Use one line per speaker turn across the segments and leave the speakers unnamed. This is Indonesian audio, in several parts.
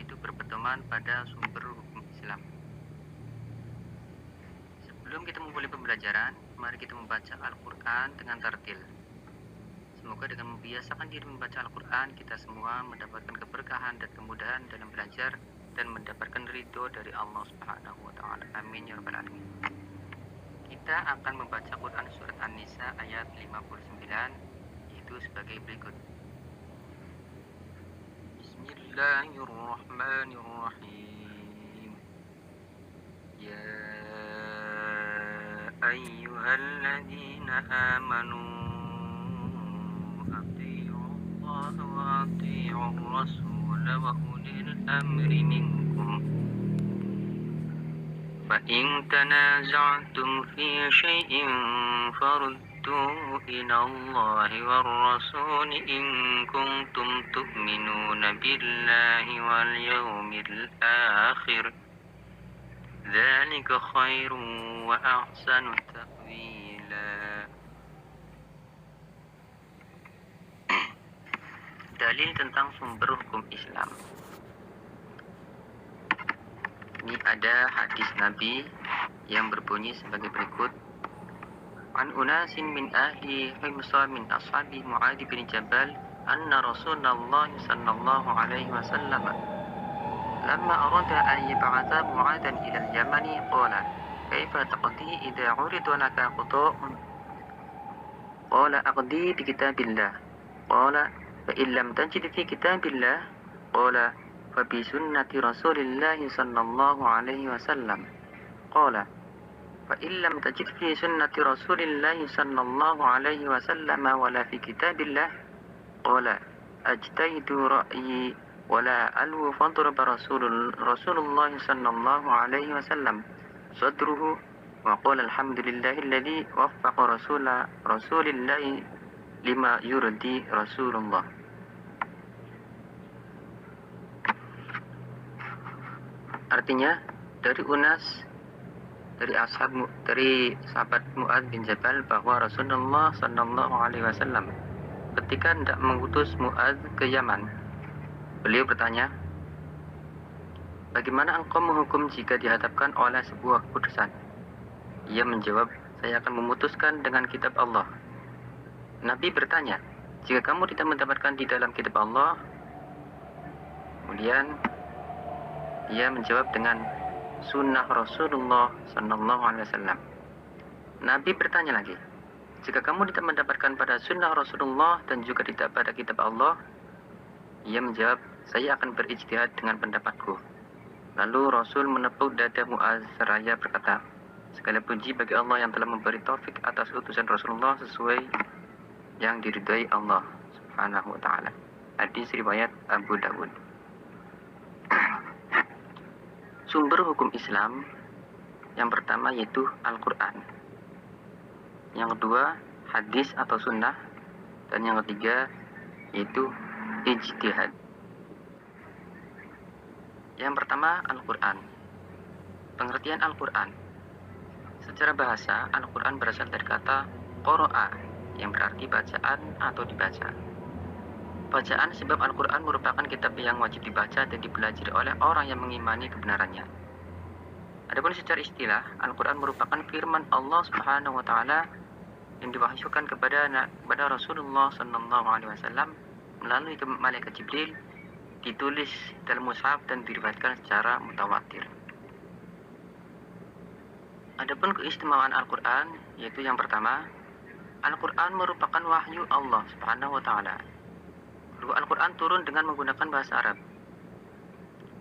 yaitu berpedoman pada sumber hukum Islam. Sebelum kita memulai pembelajaran, mari kita membaca Al-Quran dengan tartil. Semoga dengan membiasakan diri membaca Al-Quran, kita semua mendapatkan keberkahan dan kemudahan dalam belajar dan mendapatkan ridho dari Allah Subhanahu wa Ta'ala. Amin ya Rabbal Alamin. Kita akan membaca Quran surat An-Nisa ayat 59, yaitu sebagai berikut. Bismillahirrahmanirrahim. Ya ayyuhalladzina amanu athi'ullaha wa athi'ur rasul wa ulil amri minkum. فإن تنازعتم في شيء فردوه إلى الله والرسول إن كنتم تؤمنون بالله واليوم الآخر ذلك خير وأحسن تأويلا. Dalil tentang sumber hukum Islam. Ini ada hadis Nabi yang berbunyi sebagai berikut. An unasin min ahli Himsa min ashabi Mu'adz bin Jabal anna Rasulullah sallallahu alaihi wasallam lamma arada an yab'atha Mu'adzan ila al-Yaman qala kaifa taqdi idza urida laka quta'un qala aqdi bi kitabillah qala fa in lam tajid fi kitabillah qala فبسنة رسول الله صلى الله عليه وسلم قال فإن لم تجد في سنة رسول الله صلى الله عليه وسلم ولا في كتاب الله قال أجتهد رأيي ولا ألو فضرب رسول الله صلى الله عليه وسلم صدره وقال الحمد لله الذي وفق رسول الله لما يرضي رسول الله. Artinya dari sahabat Mu'adz bin Jabal bahwa Rasulullah sallallahu alaihi wasallam ketika hendak mengutus Mu'adz ke Yaman, beliau bertanya, bagaimana engkau menghukum jika dihadapkan oleh sebuah keputusan? Ia menjawab, saya akan memutuskan dengan kitab Allah. Nabi bertanya, jika kamu tidak mendapatkan di dalam kitab Allah? Kemudian ia menjawab dengan sunnah Rasulullah sallallahu alaihi wasallam. Nabi bertanya lagi, jika kamu tidak mendapatkan pada sunnah Rasulullah dan juga tidak pada kitab Allah? Ia menjawab, saya akan berijtihad dengan pendapatku. Lalu Rasul menepuk dada Mu'adz seraya berkata, segala puji bagi Allah yang telah memberi taufik atas utusan Rasulullah sesuai yang diridhai Allah Subhanahu wa Ta'ala. Hadis riwayat Abu Dawud. Sumber hukum Islam yang pertama yaitu Al-Quran, yang kedua hadis atau sunnah, dan yang ketiga yaitu ijtihad. Yang pertama Al-Quran. Pengertian Al-Quran. Secara bahasa, Al-Quran berasal dari kata qara'a yang berarti bacaan atau dibaca. Bacaan sebab Al-Quran merupakan kitab yang wajib dibaca dan dipelajari oleh orang yang mengimani kebenarannya. Adapun secara istilah, Al-Quran merupakan firman Allah Subhanahu wa Ta'ala yang diwahyukan kepada Rasulullah sallallahu alaihi wasallam melalui malaikat Jibril, ditulis dalam mushaf dan diriwayatkan secara mutawatir. Adapun keistimewaan Al-Quran yaitu yang pertama, Al-Quran merupakan wahyu Allah Subhanahu wa Ta'ala. Kedua, Al-Quran turun dengan menggunakan bahasa Arab.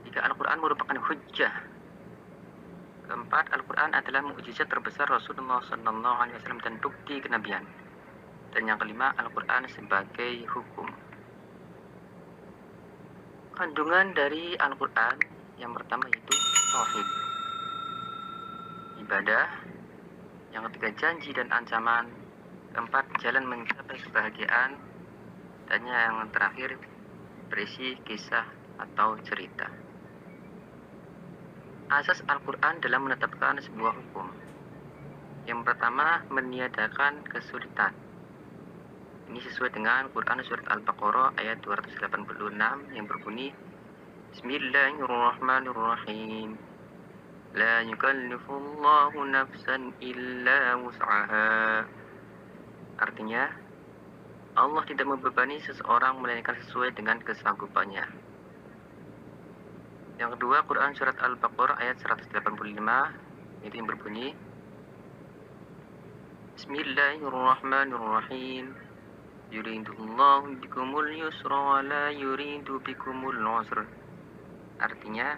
Tiga, Al-Quran merupakan hujjah. Keempat, Al-Quran adalah mukjizat terbesar Rasulullah SAW dan bukti kenabian. Dan yang kelima, Al-Quran sebagai hukum. Kandungan dari Al-Quran yang pertama yaitu tauhid, ibadah. Yang ketiga, janji dan ancaman. Keempat, jalan mencapai kebahagiaan. Dan yang terakhir, berisi kisah atau cerita. Asas Al-Quran dalam menetapkan sebuah hukum. Yang pertama, meniadakan kesulitan. Ini sesuai dengan Quran surat Al-Baqarah ayat 286 yang berbunyi, Bismillahirrahmanirrahim. La yukallifullahu nafsan illa wus'aha. Artinya, Allah tidak membebani seseorang melainkan sesuai dengan kesanggupannya. Yang kedua, Quran Surat Al-Baqarah ayat 185, itu yang berbunyi, Bismillahirrahmanirrahim. Yuridullahu bikumul yusra wa la yuridu bikumul usra. Artinya,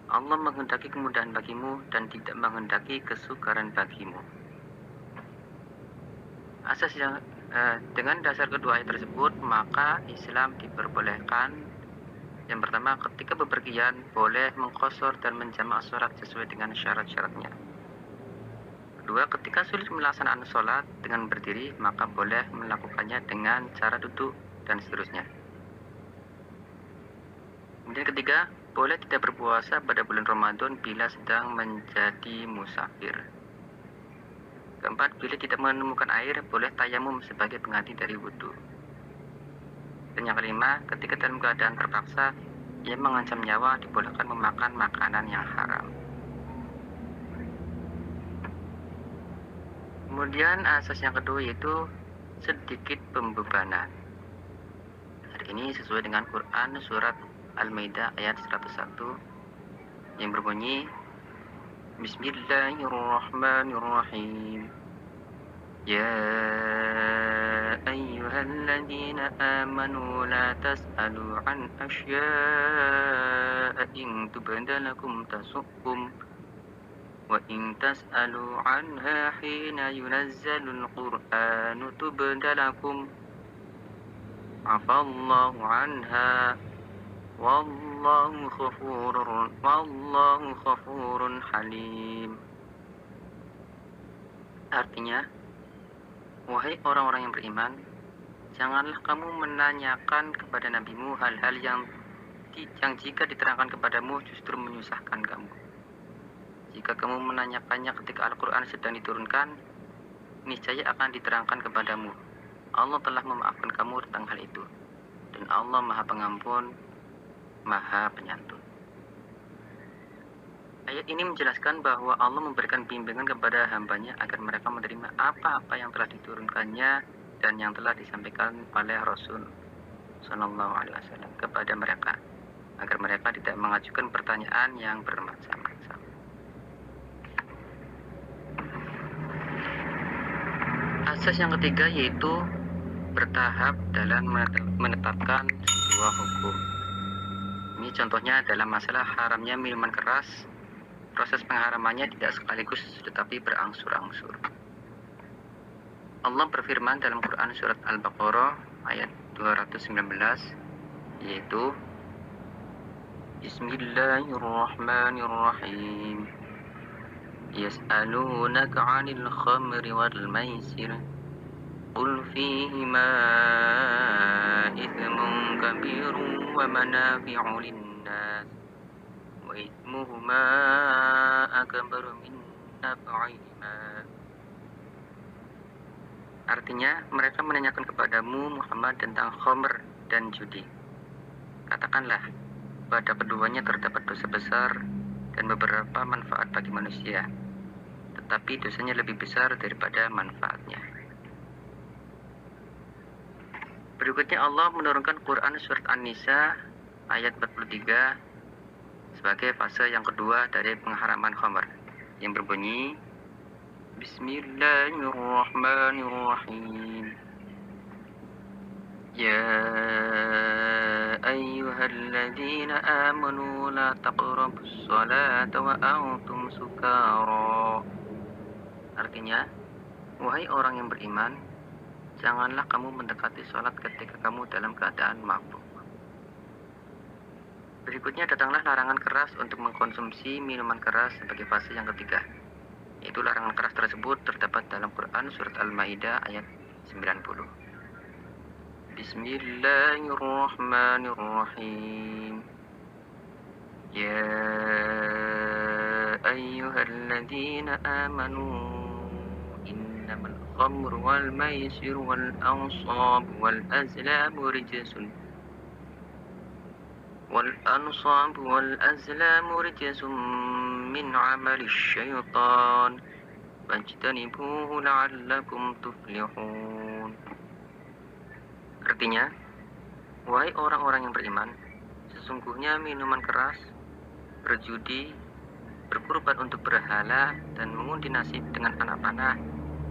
Allah menghendaki kemudahan bagimu dan tidak menghendaki kesukaran bagimu. Dengan dasar kedua ayat tersebut, maka Islam diperbolehkan. Yang pertama, ketika bepergian boleh mengqashar dan menjamak sholat sesuai dengan syarat-syaratnya. Kedua, ketika sulit melaksanakan sholat dengan berdiri, maka boleh melakukannya dengan cara duduk dan seterusnya. Kemudian ketiga, boleh tidak berpuasa pada bulan Ramadan bila sedang menjadi musafir. Keempat, bila tidak menemukan air, boleh tayamum sebagai pengganti dari wudhu. Dan yang kelima, ketika dalam keadaan terpaksa yang mengancam nyawa, dibolehkan memakan makanan yang haram. Kemudian asas yang kedua yaitu sedikit pembebanan. Hari ini sesuai dengan Quran Surat Al-Maidah ayat 101 yang berbunyi, Bismillahirrahmanirrahim. Ya ayyuhalladzina amanu la tas'alu an asya'a in tubda lakum tasukkum wa in tas'alu anha hina yunazzalul qur'anu tubda lakum afallahu anha wallahu ghafurun halim. Artinya, wahai orang-orang yang beriman, janganlah kamu menanyakan kepada nabimu hal-hal yang jika diterangkan kepadamu justru menyusahkan kamu. Jika kamu menanyakannya ketika Al-Quran sedang diturunkan, niscaya akan diterangkan kepadamu. Allah telah memaafkan kamu tentang hal itu, dan Allah Maha Pengampun, Maha Penyantun. Ayat ini menjelaskan bahwa Allah memberikan bimbingan kepada hambanya agar mereka menerima apa-apa yang telah diturunkannya dan yang telah disampaikan oleh Rasul Sallallahu Alaihi Wasallam kepada mereka, agar mereka tidak mengajukan pertanyaan yang bermacam-macam. Asas yang ketiga yaitu bertahap dalam menetapkan sebuah hukum. Ini contohnya dalam masalah haramnya minuman keras. Proses pengharamannya tidak sekaligus tetapi berangsur-angsur. Allah berfirman dalam Quran Surat Al-Baqarah ayat 219 yaitu Bismillahirrahmanirrahim. Yas'alunaka 'anil khamri wal maisir qul fihima ithmun kabirun wa manafi'u lin-nas wa ithmuhuma akbaru min naf'ihima. Artinya, mereka menanyakan kepadamu Muhammad tentang khamr dan judi. Katakanlah, pada keduanya terdapat dosa besar dan beberapa manfaat bagi manusia, tetapi dosanya lebih besar daripada manfaatnya. Berikutnya Allah menurunkan Quran Surat An-Nisa ayat 43 sebagai fase yang kedua dari pengharaman khamr yang berbunyi Bismillahirrahmanirrahim. Ya ayyuhalladzina amanu la taqrabus salata wa antum sukara. Artinya, wahai orang yang beriman, janganlah kamu mendekati salat ketika kamu dalam keadaan mabuk. Berikutnya datanglah larangan keras untuk mengkonsumsi minuman keras sebagai fase yang ketiga. Yaitu larangan keras tersebut terdapat dalam Quran Surat Al-Maidah ayat 90. Bismillahirrahmanirrahim. Ya ayyuhalladzina amanu innamal khamru wal maisir wal ansab wal azlam rijsun والأنصاب والأزلام رجس من عمل الشيطان فاجتنبوه لعلكم تفلحون. Artinya, wahai orang-orang yang beriman, sesungguhnya minuman keras, berjudi, berkorban untuk berhala, dan mengundi nasib dengan anak panah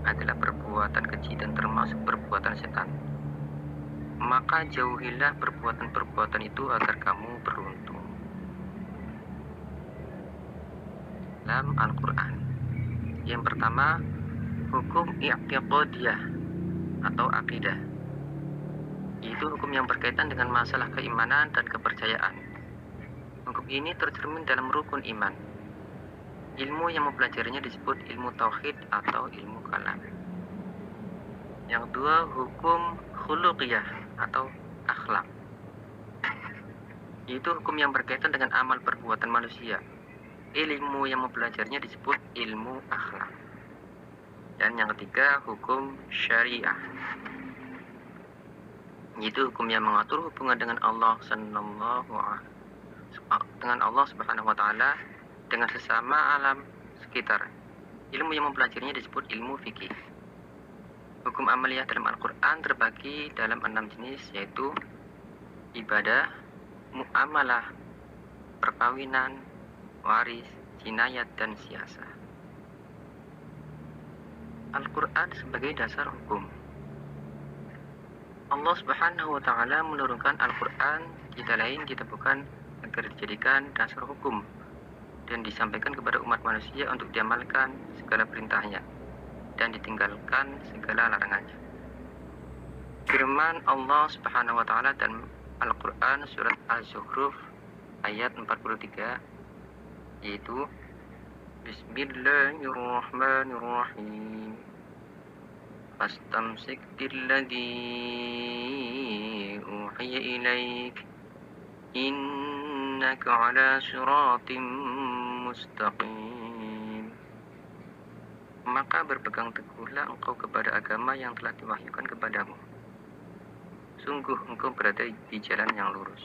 adalah perbuatan keji dan termasuk perbuatan setan. Maka jauhilah perbuatan-perbuatan itu agar kamu beruntung. Dalam Al-Quran, yang pertama, hukum i'tiqadiyah atau akidah. Itu hukum yang berkaitan dengan masalah keimanan dan kepercayaan. Hukum ini tercermin dalam rukun iman. Ilmu yang mempelajarinya disebut ilmu tauhid atau ilmu kalam. Yang kedua, hukum khuluqiyah atau akhlak. Itu hukum yang berkaitan dengan amal perbuatan manusia. Ilmu yang mempelajarinya disebut ilmu akhlak. Dan yang ketiga, hukum syariah. Itu hukum yang mengatur hubungan dengan Allah Subhanahu wa taala dengan sesama alam sekitar. Ilmu yang mempelajarinya disebut ilmu fikih. Hukum amaliyah dalam Al-Quran terbagi dalam 6 jenis, yaitu ibadah, muamalah, perkawinan, waris, jinayat, dan siasah. Al-Quran sebagai dasar hukum. Allah Subhanahu wa taala menurunkan Al-Quran tidak lain kita bukan agar dijadikan dasar hukum dan disampaikan kepada umat manusia untuk diamalkan segala perintahnya dan ditinggalkan segala larangannya. Firman Allah Subhanahu wa taala dalam Al-Quran surat Al-Zukhruf ayat 43, yaitu Bismillahirrahmanirrahim. Fastamsik billadzi uhiya ilaik innaka ala siratim mustaqim. Maka berpegang teguhlah engkau kepada agama yang telah diwahyukan kepadamu. Sungguh engkau berada di jalan yang lurus.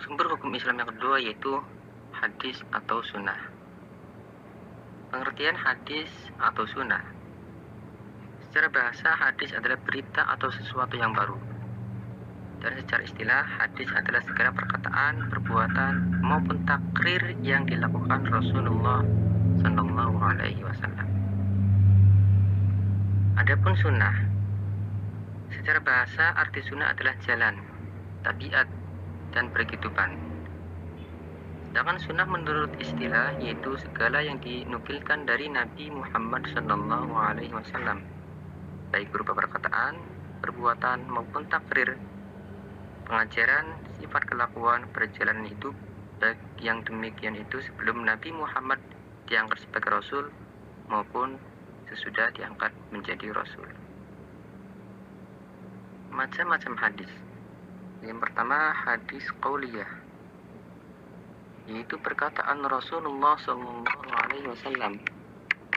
Sumber hukum Islam yang kedua yaitu hadis atau sunnah. Pengertian hadis atau sunnah. Secara bahasa, hadis adalah berita atau sesuatu yang baru. Dan secara istilah, hadis adalah segala perkataan, perbuatan, maupun takrir yang dilakukan Rasulullah Sallallahu Alaihi Wasallam. Adapun sunnah, secara bahasa arti sunnah adalah jalan, tabiat, dan berkehidupan. Sedangkan sunnah menurut istilah yaitu segala yang dinukilkan dari Nabi Muhammad Sallallahu Alaihi Wasallam, baik berupa perkataan, perbuatan, maupun takrir, pengajaran, sifat kelakuan, perjalanan hidup, baik yang demikian itu sebelum Nabi Muhammad diangkat sebagai Rasul maupun sesudah diangkat menjadi Rasul. Macam-macam hadis. Yang pertama, hadis qauliyah, yaitu perkataan Rasulullah Sallallahu Alaihi Wasallam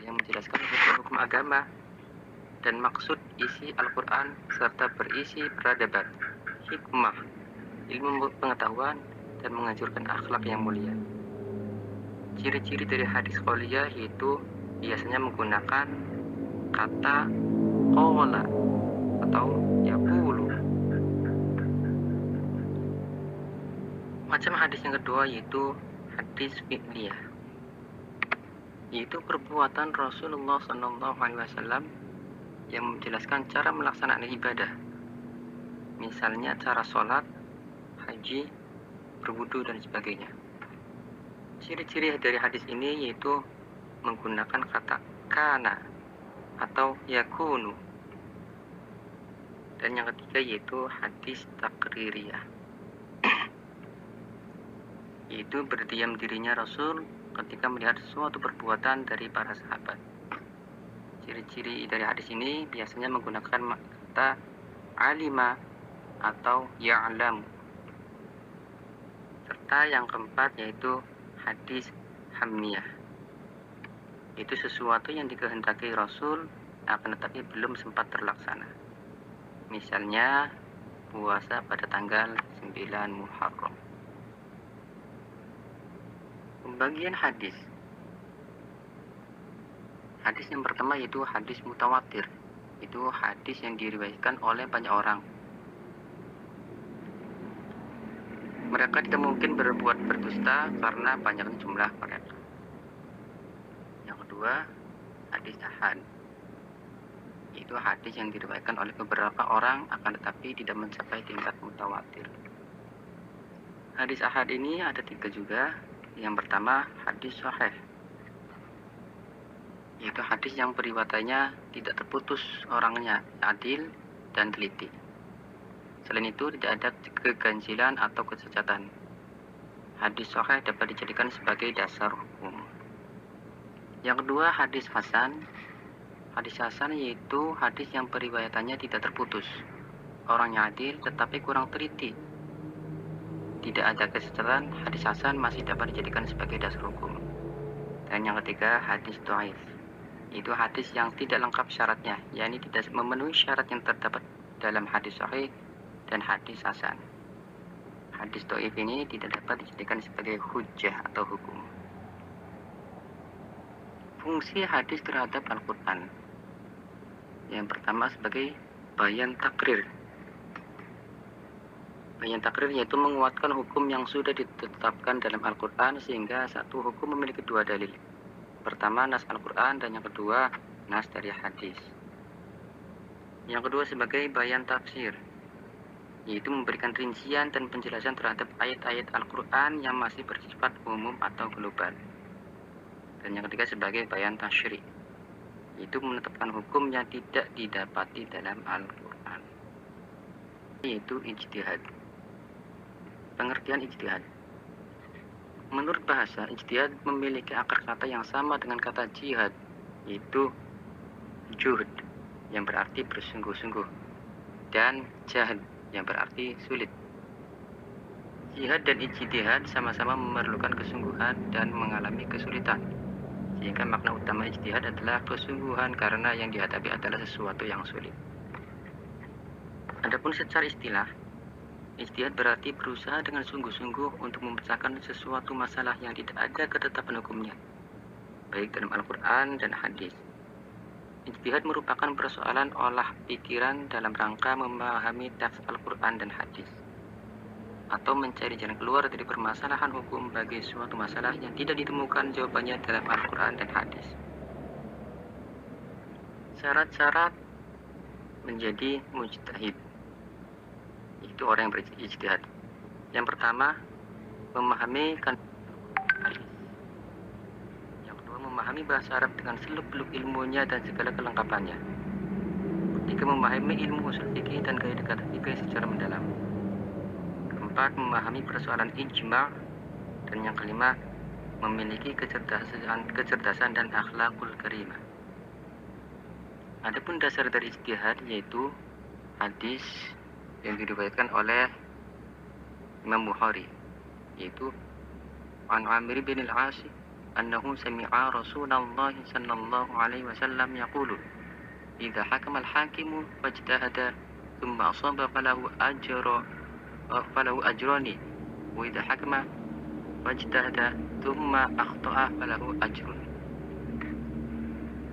yang menjelaskan hukum agama dan maksud isi Al-Quran serta berisi peradaban, hikmah, ilmu pengetahuan, dan menganjurkan akhlak yang mulia. Ciri-ciri dari hadis qauliyah yaitu biasanya menggunakan kata qala atau yaqulu. Macam hadis yang kedua yaitu hadis fi'liyah, yaitu perbuatan Rasulullah SAW yang menjelaskan cara melaksanakan ibadah, misalnya cara sholat, haji, berwudu, dan sebagainya. Ciri-ciri dari hadis ini yaitu menggunakan kata kana atau yakunu. Dan yang ketiga yaitu hadis takririyah, yaitu berdiam dirinya Rasul ketika melihat suatu perbuatan dari para sahabat. Ciri-ciri dari hadis ini biasanya menggunakan kata alima atau ya'lam. Serta yang keempat yaitu hadis hamniyah, itu sesuatu yang dikehendaki Rasul akan tetapi belum sempat terlaksana. Misalnya puasa pada tanggal 9 Muharram. Pembagian hadis. Hadis yang pertama yaitu hadis mutawatir. Itu hadis yang diriwayatkan oleh banyak orang. Mereka tidak mungkin berbuat berdusta karena banyaknya jumlah mereka. Yang kedua, hadis ahad. Itu hadis yang diriwayatkan oleh beberapa orang akan tetapi tidak mencapai tingkat mutawatir. Hadis ahad ini ada 3 juga. Yang pertama, hadis sahih. Yaitu hadis yang periwayatannya tidak terputus orangnya, adil dan teliti. Selain itu tidak ada keganjilan atau kesesatan. Hadis sahih dapat dijadikan sebagai dasar hukum. Yang kedua, hadis hasan. Hadis hasan yaitu hadis yang periwayatannya tidak terputus. Orangnya adil tetapi kurang teliti. Tidak ada kesesatan, hadis hasan masih dapat dijadikan sebagai dasar hukum. Dan yang ketiga, hadis dhaif. Itu hadis yang tidak lengkap syaratnya, yakni tidak memenuhi syarat yang terdapat dalam hadis sahih dan hadis hasan. Hadis dhaif ini tidak dapat dijadikan sebagai hujjah atau hukum. Fungsi hadis terhadap Al-Quran. Yang pertama sebagai bayan takrir. Bayan takrir yaitu menguatkan hukum yang sudah ditetapkan dalam Al-Quran sehingga satu hukum memiliki 2 dalil. Pertama nas Al-Quran dan yang kedua nas dari hadis. Yang kedua sebagai bayan tafsir, yaitu memberikan rincian dan penjelasan terhadap ayat-ayat Al-Quran yang masih bersifat umum atau global. Dan yang ketiga sebagai bayan tasyri', yaitu menetapkan hukum yang tidak didapati dalam Al-Quran, yaitu ijtihad. Pengertian ijtihad. Menurut bahasa, ijtihad memiliki akar kata yang sama dengan kata jihad, yaitu juhd, yang berarti bersungguh-sungguh, dan jahd, yang berarti sulit. Jihad dan ijtihad sama-sama memerlukan kesungguhan dan mengalami kesulitan, sehingga makna utama ijtihad adalah kesungguhan karena yang dihadapi adalah sesuatu yang sulit. Adapun secara istilah, ijtihad berarti berusaha dengan sungguh-sungguh untuk memecahkan sesuatu masalah yang tidak ada ketetapan hukumnya, baik dalam Al-Quran dan hadis. Ijtihad merupakan persoalan olah pikiran dalam rangka memahami teks Al-Quran dan hadis, atau mencari jalan keluar dari permasalahan hukum bagi suatu masalah yang tidak ditemukan jawabannya dalam Al-Quran dan hadis. Syarat-syarat menjadi mujtahid, itu orang yang berijtihad. Yang pertama, memahami hadis. Yang kedua, memahami bahasa Arab dengan seluk-beluk ilmunya dan segala kelengkapannya. Ketiga, memahami ilmu usul fikih dan kaidah fikih secara mendalam. Keempat, memahami persoalan ijma'. Dan yang kelima, memiliki kecerdasan dan akhlakul karimah. Adapun dasar dari ijtihad yaitu hadis yang diriwayatkan oleh Imam Bukhari, yaitu an Amir bin al-As annahu sami'a Rasulullah sallallahu alaihi wasallam yaqulu idza hakama al-hakimu fajtahada thumma asaba falahu ajrani wa idza hakama fajtahada thumma akhta'a falahu ajrun.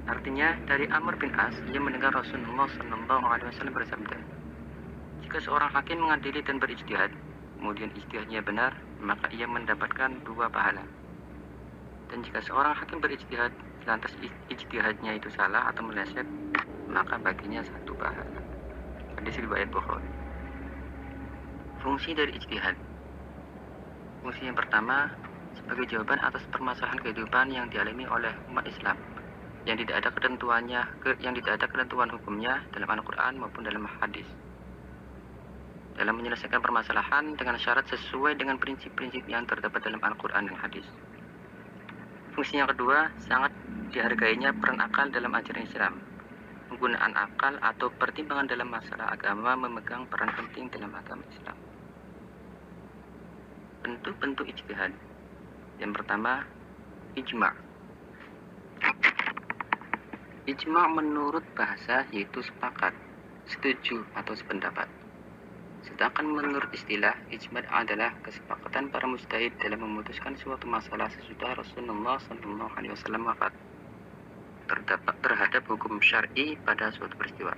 Artinya dari Amr bin As, ia mendengar Rasulullah sallallahu alaihi wasallam bersabda, jika seorang hakim mengadili dan berijtihad, kemudian ijtihadnya benar, maka ia mendapatkan 2 pahala. Dan jika seorang hakim berijtihad, lantas ijtihadnya itu salah atau meleset, maka baginya 1 pahala. Hadis riwayat Bukhari. Fungsi dari ijtihad. Fungsi yang pertama, sebagai jawaban atas permasalahan kehidupan yang dialami oleh umat Islam, yang tidak ada ketentuan hukumnya dalam Al-Quran maupun dalam hadis, dalam menyelesaikan permasalahan dengan syarat sesuai dengan prinsip-prinsip yang terdapat dalam Al-Quran dan hadis. Fungsi yang kedua, sangat dihargainya peran akal dalam ajaran Islam. Penggunaan akal atau pertimbangan dalam masalah agama memegang peran penting dalam agama Islam. Bentuk-bentuk ijtihad. Yang pertama, ijma'. Ijma' menurut bahasa yaitu sepakat, setuju atau sependapat. Sedangkan menurut istilah, ijma' adalah kesepakatan para mujtahid dalam memutuskan suatu masalah sesudah Rasulullah SAW wafat terhadap hukum syar'i pada suatu peristiwa.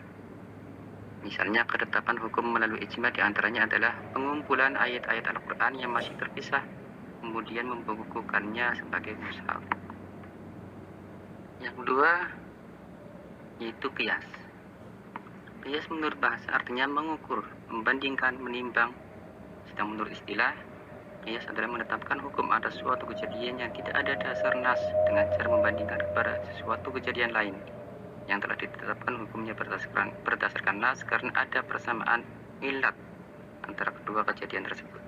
Misalnya, ketetapan hukum melalui ijma' diantaranya adalah pengumpulan ayat-ayat Al-Quran yang masih terpisah, kemudian membukukannya sebagai mushaf. Yang kedua, yaitu qiyas. Qiyas menurut bahasa artinya mengukur, membandingkan, menimbang. Sedang menurut istilah, qiyas adalah menetapkan hukum atas suatu kejadian yang tidak ada dasar nas dengan cara membandingkan kepada sesuatu kejadian lain yang telah ditetapkan hukumnya berdasarkan nas karena ada persamaan ilat antara kedua kejadian tersebut.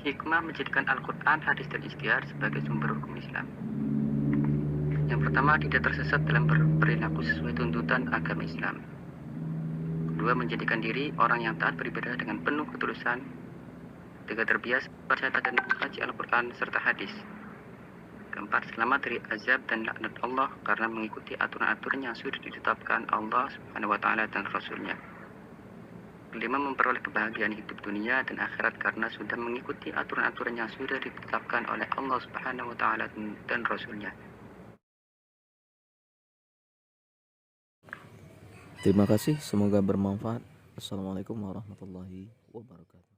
Hikmah menjadikan Al-Quran, hadis, dan ijtihad sebagai sumber hukum Islam. Yang pertama, tidak tersesat dalam berperilaku sesuai tuntutan agama Islam. Kedua, menjadikan diri orang yang taat beribadah dengan penuh ketulusan. Tiga, terbiasa baca dan mengkaji Al-Quran serta hadis. Keempat, selamat dari azab dan laknat Allah karena mengikuti aturan-aturan yang sudah ditetapkan Allah Subhanahu wa Ta'ala dan Rasulnya. Kelima, memperoleh kebahagiaan hidup dunia dan akhirat karena sudah mengikuti aturan-aturan yang sudah ditetapkan oleh Allah Subhanahu wa Ta'ala dan Rasulnya.
Terima kasih, semoga bermanfaat. Assalamualaikum warahmatullahi wabarakatuh.